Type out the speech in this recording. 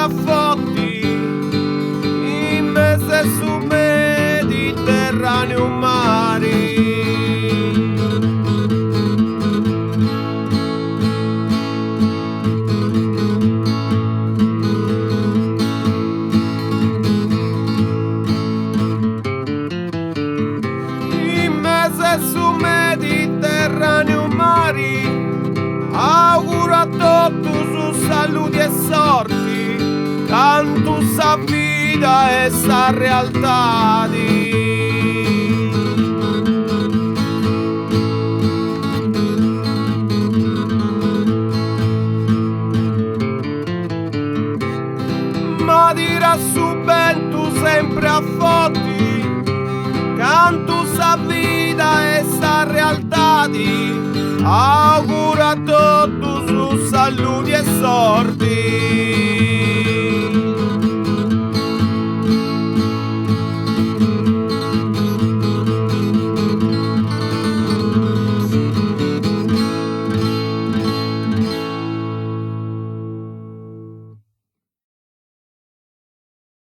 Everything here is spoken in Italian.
affotti in mezzo su Mediterraneo mari. Su Mediterraneo mari, auguro a tutti su salute e sorti, canto sa vita e sa realtà ma dirà su vento sempre a fotti, canto sa vita e sa realtà auguro a tutti su salute e sorti.